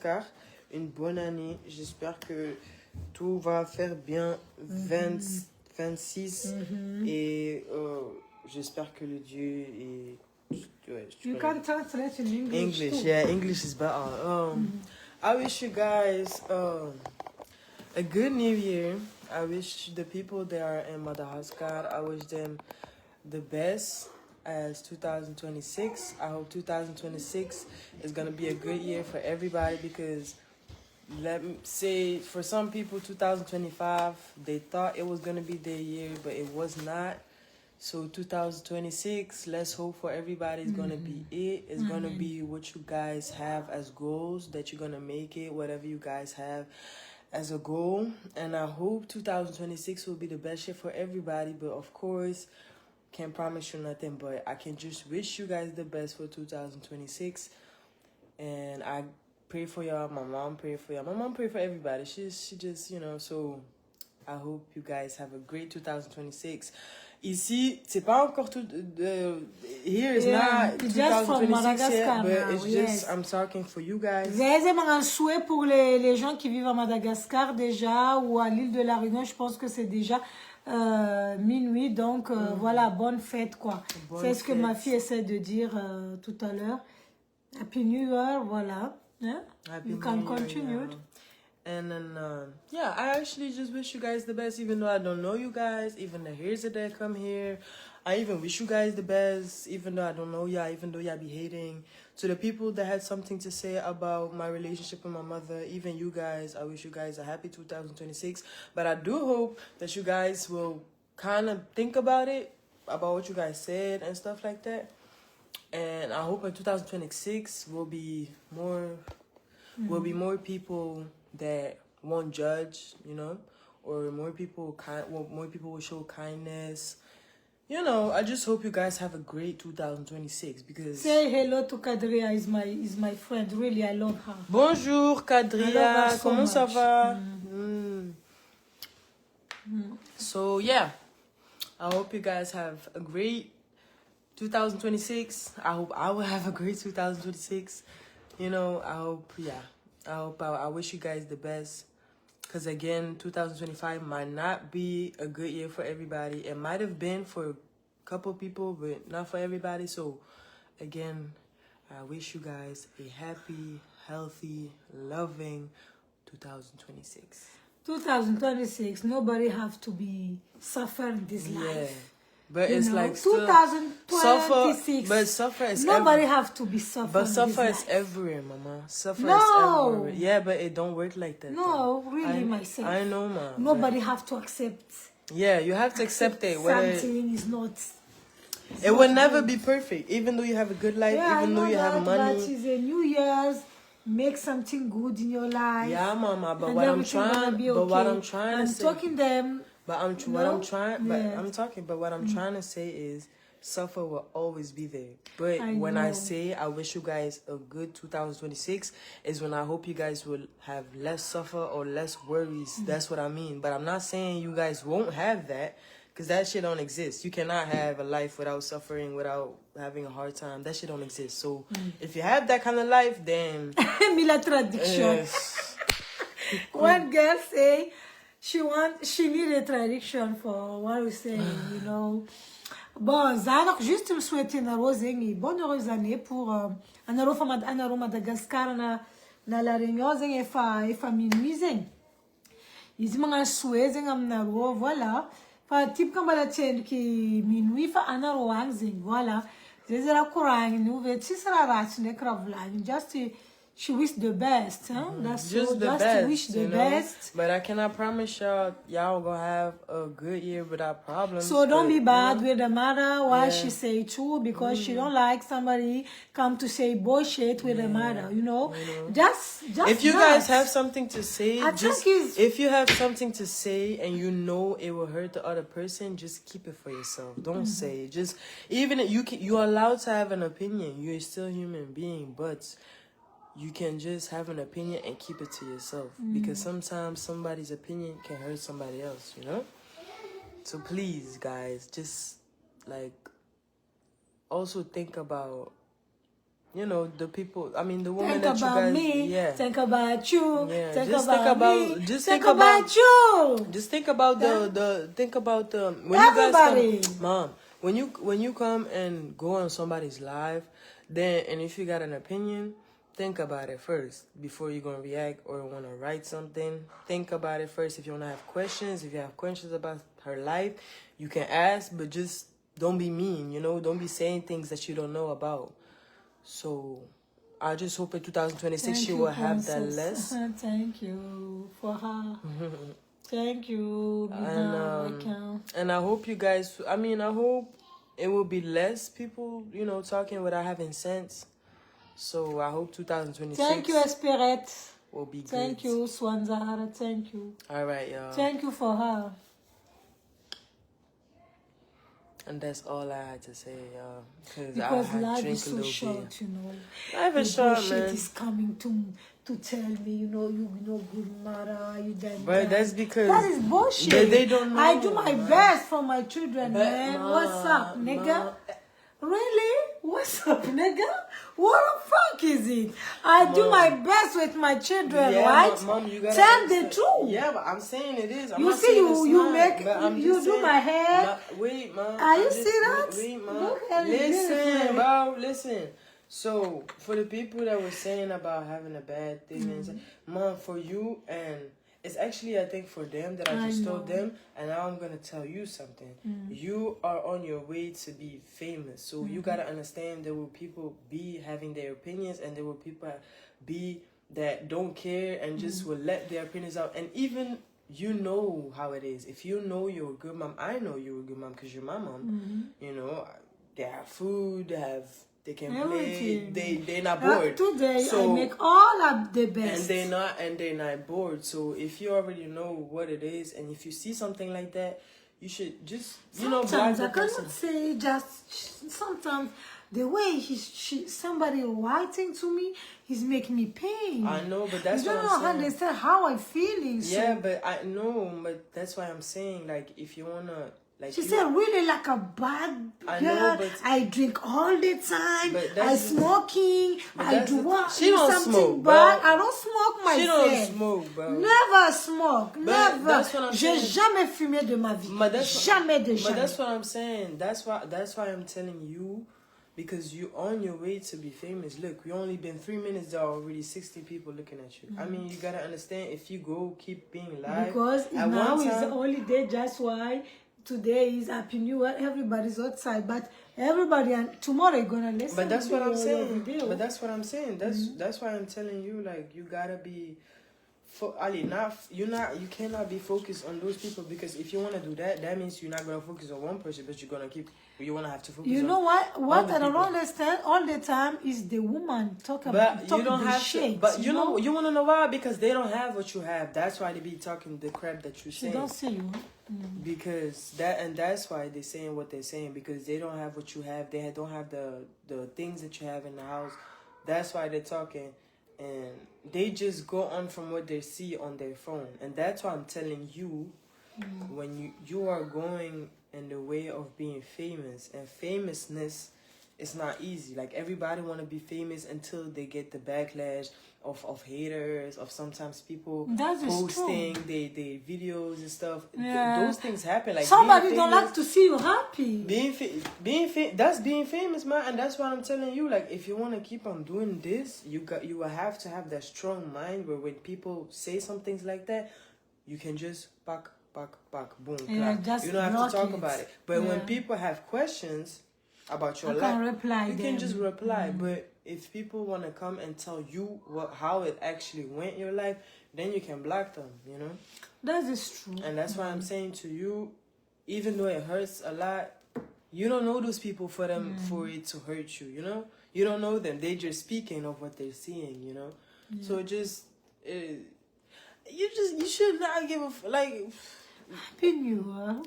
Car une bonne année. J'espère que tout va faire bien 26 et j'espère que le Dieu est... You can translate in English. English, yeah, English is better. I wish you guys a good new year. I wish the people that are in Madagascar, I wish them the best as 2026. I hope 2026 is going to be a good year for everybody because let me say for some people 2025 they thought it was going to be their year but it was not. So 2026, let's hope for everybody is going to be it. It's going to be what you guys have as goals, that you're going to make it, whatever you guys have as a goal. And I hope 2026 will be the best year for everybody. But of course, can't promise you nothing. But I can just wish you guys the best for 2026. And I pray for y'all. My mom pray for y'all. My mom pray for everybody. She just, so I hope you guys have a great 2026. Ici, c'est pas encore tout. Here is not 2026 yet, but it's just I'm talking for you guys. J'ai un souhait pour les gens qui vivent à Madagascar déjà ou à l'île de la Réunion. Je pense que c'est déjà minuit, donc voilà, bonne fête quoi. C'est ce que ma fille essaie de dire tout à l'heure. Happy New Year, voilà. Hein? You can continue. And then, yeah, I actually just wish you guys the best, even though I don't know you guys, even the hairs that come here. I even wish you guys the best, even though I don't know y'all, even though y'all be hating. To the people that had something to say about my relationship with my mother, even you guys, I wish you guys a happy 2026. But I do hope that you guys will kind of think about it, about what you guys said and stuff like that. And I hope in 2026 will be more people that won't judge, or more people will show kindness. I just hope you guys have a great 2026 because say hello to Kadria, is my friend. Really, I love her. Bonjour Kadria, comment ça va? So yeah, I hope you guys have a great 2026. I hope I will have a great 2026. I wish you guys the best. Because again, 2025 might not be a good year for everybody. It might have been for a couple people, but not for everybody. So again, I wish you guys a happy, healthy, loving 2026. 2026, nobody have to be suffering this life. But it's like 2026. But suffer is nobody have to be suffering. But suffer is everywhere, mama. Suffer is everywhere. Yeah, but it don't work like that. No, though. Really, myself. I know, ma. Nobody have to accept. Yeah, you have to accept it. Something is not. It will never be perfect, even though you have a good life, even though you have money. But it's a New Year's. Make something good in your life. Yeah, mama. But what I'm trying to say. Talking them. But I'm trying to say is suffer will always be there. But when I say I wish you guys a good 2026 is when I hope you guys will have less suffer or less worries. That's what I mean. But I'm not saying you guys won't have that because that shit don't exist. You cannot have a life without suffering, without having a hard time. That shit don't exist. So if you have that kind of life, then Mila tradition. One girl say she need a tradition for what we say, Bon, alors juste me souhaiter une bonne heureuse année pour Anaro Madagascar na la Réunion e fa minuit zeng. Ils m'ont souhaité amnaro voilà. Fa type comme la tienne qui minuit fa Anaro zeng voilà. Zezera kurang nu vet sisra rat ne kravlan just she wish the best, huh? That's just so, the just best, wish the best. But I cannot promise y'all gonna have a good year without problems. So don't be bad with the mother why she say too because she don't like somebody come to say bullshit with the mother, Just if you guys have something to say, if you have something to say and it will hurt the other person, just keep it for yourself. Don't say it. Just even you're allowed to have an opinion. You're still a human being, but you can just have an opinion and keep it to yourself because sometimes somebody's opinion can hurt somebody else, So please, guys, just also think about you know, the people. I mean, the woman Think that you about guys. me. Yeah. Think about you. Yeah. Think Just about think about. me. Just think think about. about you. Just think about think about when Everybody. you guys come, Mom, when you come and go on somebody's live, then and if you got an opinion, think about it first before you're gonna react or want to write something. Think about it first. If you wanna have questions, if you have questions about her life, you can ask, but just don't be mean. You know, don't be saying things that you don't know about. So I just hope in 2026 she will have that less. Thank you for her. Thank you. And I hope you guys, I mean, I hope it will be less people, you know, talking without having sense. So I hope 2026 Thank you, Spirit. Will be good. Thank you, Swanzahara. Thank you. All right, y'all. Thank you for her. And that's all I had to say, y'all. Because life is so short, you know. Life is short, bullshit man. is coming to tell me, you know good mother, you done. But that's because that is bullshit. They don't know. I do my best for my children, But man. What's up, nigga? Really? What's up, nigga? What the fuck is it? I do my best with my children, right? Mom, you gotta tell the truth. Yeah, but I'm saying it is. I'm you not see, saying it's you not, make but I'm you just do saying, my hair. Wait, Mom. Are you see that? Wait, Mom. Look at it. Listen, bro. Listen. So for the people that were saying about having a bad thing, and Mom, for you and. It's actually, I think, for them that I just told them, and now I'm going to tell you something. You are on your way to be famous, so you got to understand there will people be having their opinions, and there will people be that don't care and just will let their opinions out. And even you know how it is. If you know you're a good mom, I know you're a good mom because you're my mom. You know, they have food, they can everything. Play. They're not bored. Today so, I make all of the best. And they're not bored. So if you already know what it is, and if you see something like that, you should just sometimes I cannot say just sometimes the way somebody writing to me is making me pain. I know, but that's you what I'm don't saying. understand how I'm feeling. Yeah, but I know, but that's why I'm saying, like, if you wanna. Like she said, really like a bad girl. I drink all the time. I smoking. I do something bad. I don't smoke myself. She don't smoke, bro. Never smoke. Never. J'ai jamais fumé de ma vie. Jamais de jamais. But that's what I'm saying. That's why I'm telling you. Because you're on your way to be famous. Look, we only been 3 minutes. There are already 60 people looking at you. I mean, you gotta understand. If you keep being live. Because now is the only day. That's why. Today is Happy New Year. Everybody's outside, but everybody and tomorrow you're gonna listen. But that's what I'm saying. But that's what I'm saying. That's why I'm telling you. Like you gotta be, you cannot be focused on those people because if you wanna do that, that means you're not gonna focus on one person, but you wanna have to focus. You know what? What I don't understand all the time is the woman talking shit. But you know you wanna know why? Because they don't have what you have. That's why they be talking the crap that you say. She don't see you. Because that's why they're saying what they're saying because they don't have what you have. They don't have the things that you have in the house. That's why they're talking, and they just go on from what they see on their phone. And that's why I'm telling you, when you are going in the way of being famous, and famousness is not easy. Like everybody want to be famous until they get the backlash of haters, of sometimes people posting their videos and stuff. Yeah. Those things happen. Like somebody don't like to see you happy. That's being famous, man. And that's why I'm telling you, like, if you want to keep on doing this, you will have to have that strong mind where when people say some things like that, you can just back, boom, clap. You don't have to talk about it. But when people have questions about your life, you can just reply. But if people want to come and tell you how it actually went in your life, then you can block them, you know? That is true. And that's why I'm saying to you, even though it hurts a lot, you don't know those people for it to hurt you, you know? You don't know them. They just speaking of what they're seeing, you know? Yeah. So you should not give Happy New Year.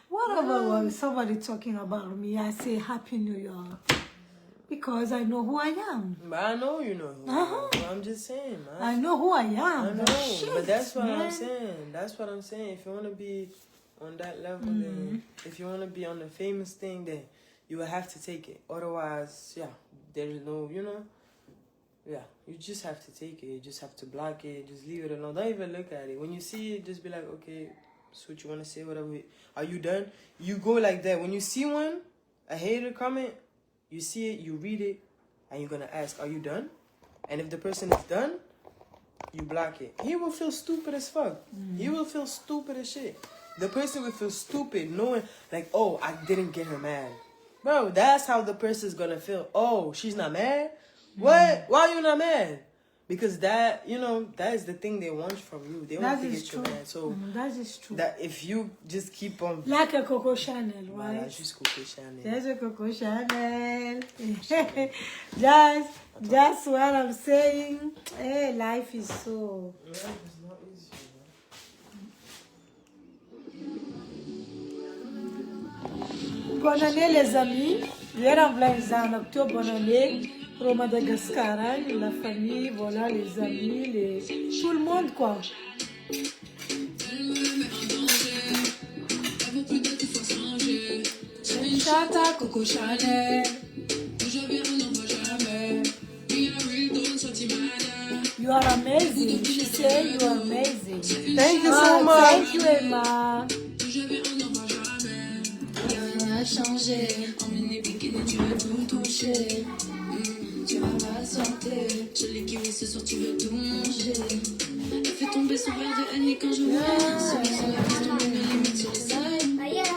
Whatever was somebody talking about me, I say Happy New Year. Because I know who I am. But I know you know who I am. I'm just saying, man. I know who I am. I know. But that's what I'm saying. That's what I'm saying. If you want to be on that level, then if you want to be on the famous thing, then you will have to take it. Otherwise, yeah, there's no, yeah, you just have to take it. You just have to block it. Just leave it alone. Don't even look at it. When you see it, just be like, okay, that's what you want to say, whatever. Are you done? You go like that. When you see one, a hater comment, you see it, you read it, and you're going to ask, are you done? And if the person is done, you block it. He will feel stupid as fuck. He will feel stupid as shit. The person will feel stupid knowing, like, oh, I didn't get her mad. Bro, that's how the person's gonna feel. Oh, she's not mad? What? Why are you not mad? Because that, that is the thing they want from you. They want to get you mad. So that is true. That if you just keep on... Like a Coco Chanel, right? Voilà, juste Coco Chanel. There's a Coco Chanel. Just what I'm saying. Hey, life is so... Life is not easy, man. Bonne année, les amis. Hier, en octobre, bonne année. Pour Madagascar, la famille, voilà, les amis, tout le monde, quoi. Chata, Coco Chanel. You are amazing. She said you are amazing. Thank you so much. Thank you, Emma. Rien n'a changé. En mini bikini, tu veux tout toucher. Tu vas patienter. Je l'ai kiwi ce soir, tu veux tout manger. Elle fait tomber son verre de Annee quand je vois. Sur la piste, on met nos limites sur les sides.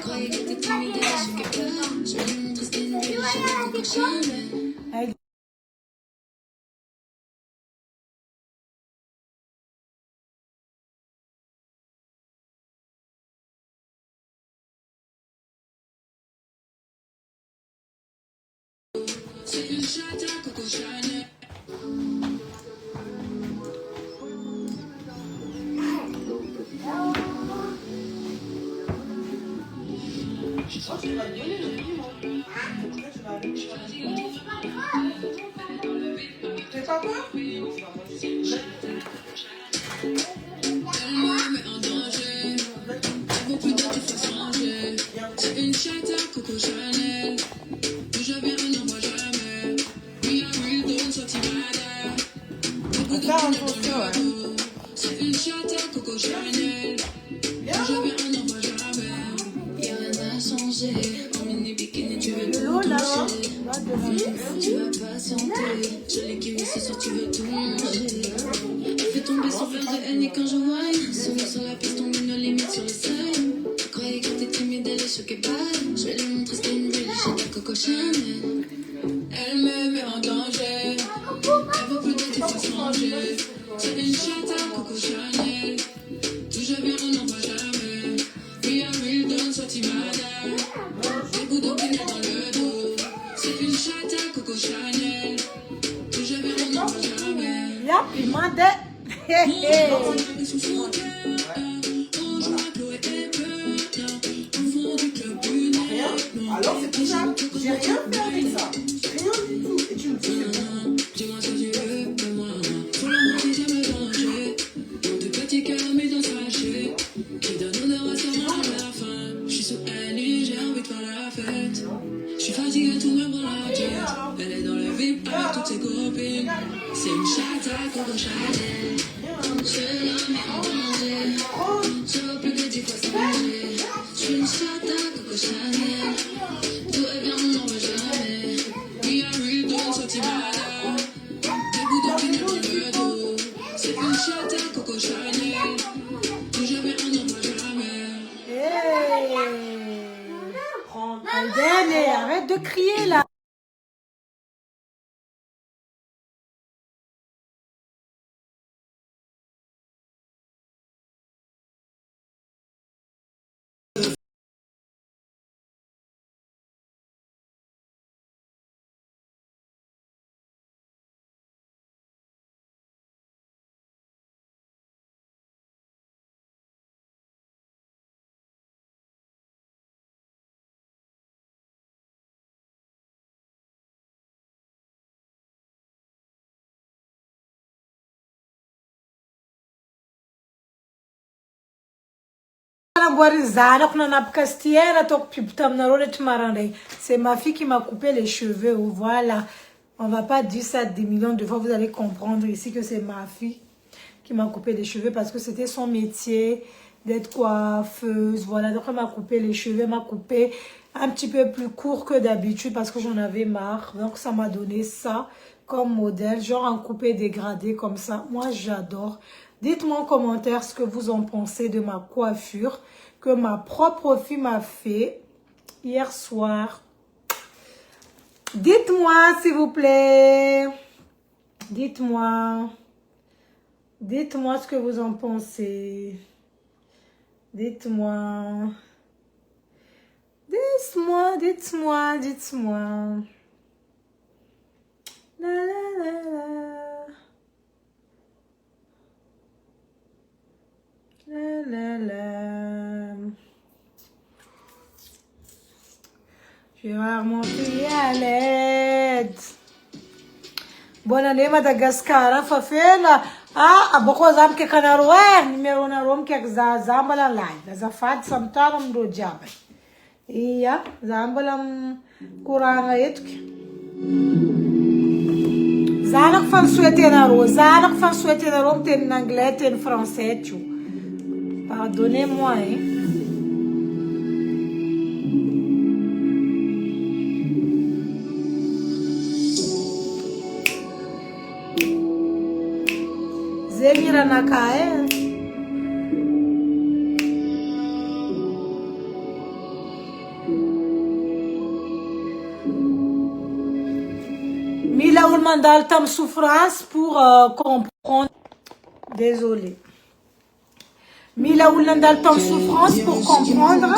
Croyais que t'étais timide, je sais que pas. Je vais lui montrer ce qu'est une belle chérie Coco Chanel. C'est une chatte à Coco Chanel. C'est pas peur? Elle me met en danger. Beaucoup de tu fais changer. C'est une chatte à Coco Chanel. D'où je viens, on n'en voit jamais. We are real, don't sortir malade. Beaucoup de tu dans le dos. C'est une chatte à Coco Chanel. D'où je viens, on n'en voit jamais. Y'a rien à changer. En mini bikini, tu veux tout toucher. Tu vas patienter. Je l'ai kiwi ce soir, tu veux tout manger. Elle fait tomber son verre de Annee quand je whine. Soumis sur la piste, on met nos limites sur les scènes. Je croyais que t'étais timide, elle est choquée par. Je vais lui montrer ce qu'est une belle chérie à Coco Chanel. Elle me met en danger. Elle veut plus de tes faces rangées. C'est une chatte à Coco Chanel. D'où je viens, on n'en voit jamais. We are real, don't sortir malade. Des bouts d'opinion dans le dos. C'est une chatte à Coco Chanel. D'où je viens, on n'en voit jamais. Yep, il m'a dit. Alors c'est tout ça. J'ai rien fait avec ça. Rien du tout. Et tu me dis c'est bon. Dis-moi ce que tu veux de moi. Faut l'embrouiller, j'aime le danger. De petits cœurs mis dans sa sachet. Qui donne honneur à sa main à la fin. Je suis sous Annee, j'ai envie de faire la fête. Je suis fatiguée, tout me prend la tête. Elle est dans le VIP avec toutes ses copines. C'est une chatte à Coco Chanel. Je la mets en danger. Je veux plus que 10 fois changer. Je suis une chatte à Coco Chanel. Tout est bien, on n'en veut jamais. We are real, don't sortir malade. Des bouts d'opinion dans le dos. C'est une chatte à Coco Chanel. D'où je viens, on n'en voit jamais. Hey. Aldane, arrête de crier là. C'est ma fille qui m'a coupé les cheveux. Voilà. On va pas dire ça des millions de fois. Vous allez comprendre ici que c'est ma fille qui m'a coupé les cheveux parce que c'était son métier d'être coiffeuse. Voilà. Donc, elle m'a coupé les cheveux. Elle m'a coupé un petit peu plus court que d'habitude parce que j'en avais marre. Donc, ça m'a donné ça comme modèle. Genre un coupé dégradé comme ça. Moi, j'adore. Dites-moi en commentaire ce que vous en pensez de ma coiffure que ma propre fille m'a fait hier soir. Dites-moi, s'il vous plaît. Dites-moi. Dites-moi ce que vous en pensez. Dites-moi. Dites-moi, dites-moi, dites-moi. La la la la. La la la. Je vais remonter à l'aide. Bonne année, Madagascar. Fafela. Ah, aboko zam ke kanarwe. Numero na rom ke zambala lai. Zafad samtaram do Jiaby. Iya, zambalam kuranga etke. Zanak fan souhaiter na ro. Zanak fan souhaiter na rom ten en anglais, ten français, tu. Pardonnez-moi, hein. Zemira nakae. Mila ou mandal tam souffrance pour comprendre. Désolée. Mila ou mandal tam souffrance pour comprendre.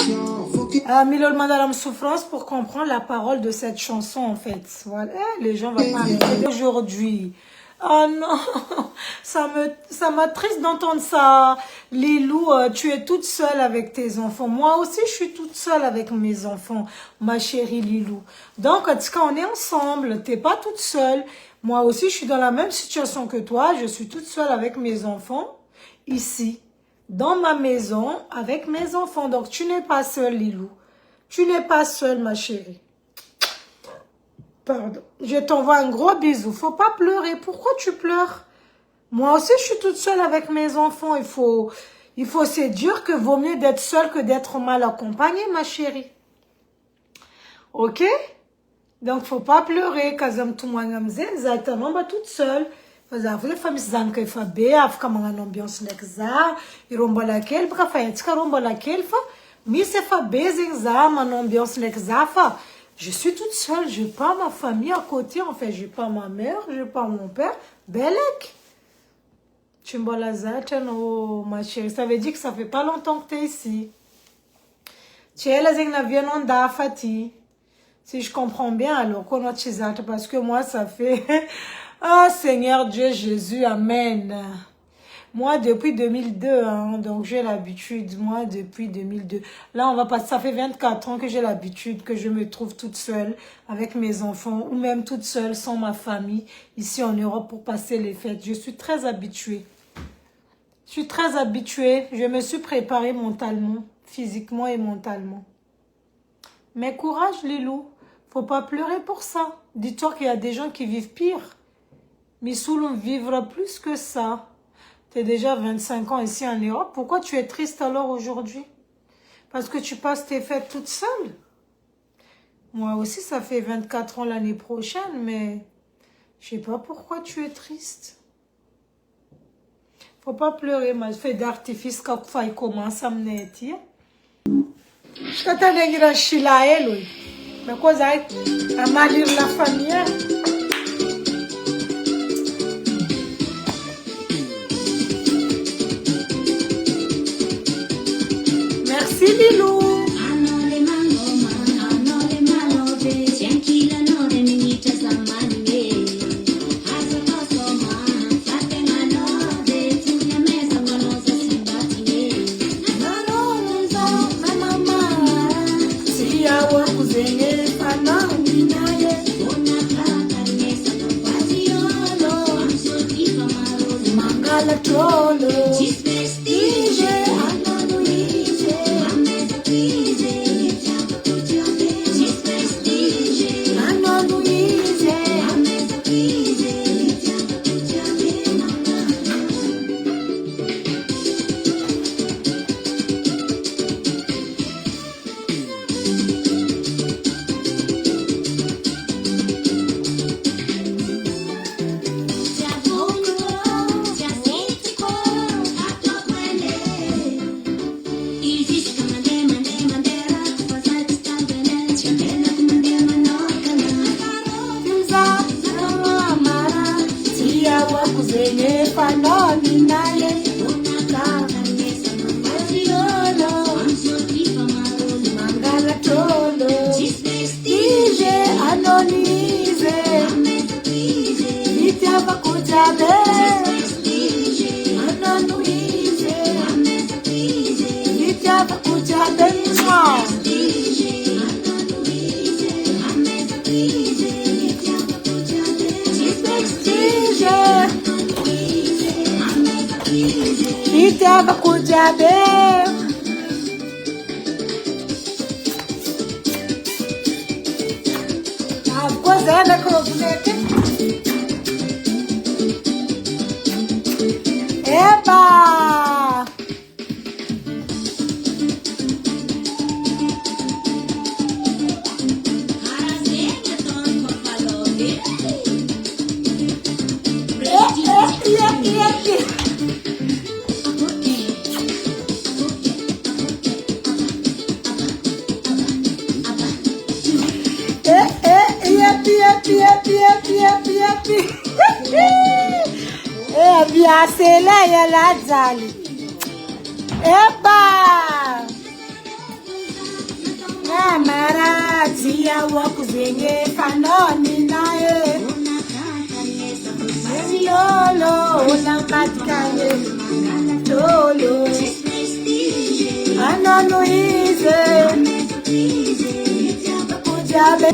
Mila ou mandal tam souffrance pour comprendre la parole de cette chanson en fait. Voilà. Les gens vont pas arrêter aujourd'hui. Oh non, ça m'attriste d'entendre ça. Lilou, tu es toute seule avec tes enfants. Moi aussi, je suis toute seule avec mes enfants, ma chérie Lilou. Donc, quand on est ensemble, t'es pas toute seule. Moi aussi, je suis dans la même situation que toi. Je suis toute seule avec mes enfants, ici, dans ma maison, avec mes enfants. Donc, tu n'es pas seule, Lilou. Tu n'es pas seule, ma chérie. Pardon. Je t'envoie un gros bisou. Faut pas pleurer. Pourquoi tu pleures? Moi aussi, je suis toute seule avec mes enfants. Il faut se dire que vaut mieux d'être seule que d'être mal accompagnée, ma chérie. Ok? Donc, faut pas pleurer. Kazam tout moi exactement, bah toute seule. Vous avez les familles zanka fa be, afka manga ambiance nekza, iromba laquelle, bra fa etka romba laquelle fa, mi se fa bezinza, man ambiance nekza fa. Je suis toute seule, je n'ai pas ma famille à côté, en fait, je n'ai pas ma mère, je n'ai pas mon père. Belek. Oh, ma chérie, ça veut dire que ça fait pas longtemps que tu es ici. Tu es là, Fati. Si je comprends bien, alors, parce que moi, ça fait... Ah, Seigneur Dieu Jésus, Amen. Moi, depuis 2002, hein, donc j'ai l'habitude, moi, depuis 2002. Là, on va passer, ça fait 24 ans que j'ai l'habitude, que je me trouve toute seule avec mes enfants, ou même toute seule, sans ma famille, ici en Europe, pour passer les fêtes. Je suis très habituée. Je suis très habituée. Je me suis préparée mentalement, physiquement et mentalement. Mais courage, Lilou. Faut pas pleurer pour ça. Dis-toi qu'il y a des gens qui vivent pire. Mais Soulon vivra plus que ça. Tu es déjà 25 ans ici en Europe. Pourquoi tu es triste alors aujourd'hui? Parce que tu passes tes fêtes toute seule. Moi aussi, ça fait 24 ans l'année prochaine, mais je sais pas pourquoi tu es triste. Faut pas pleurer, ma fée d'artifice quand il commence à me dire. Je t'attends à dire Chilaël, oui. Mais quoi ça à malir la famille? Lilou. Itava com Jiaby. Coisa com o boneco. Eba! Biasela la dzali. Eba! Namara tia wakuzenye fanoni nae. Lolo unakatikane. Lolo. Anono ize. Jiaby.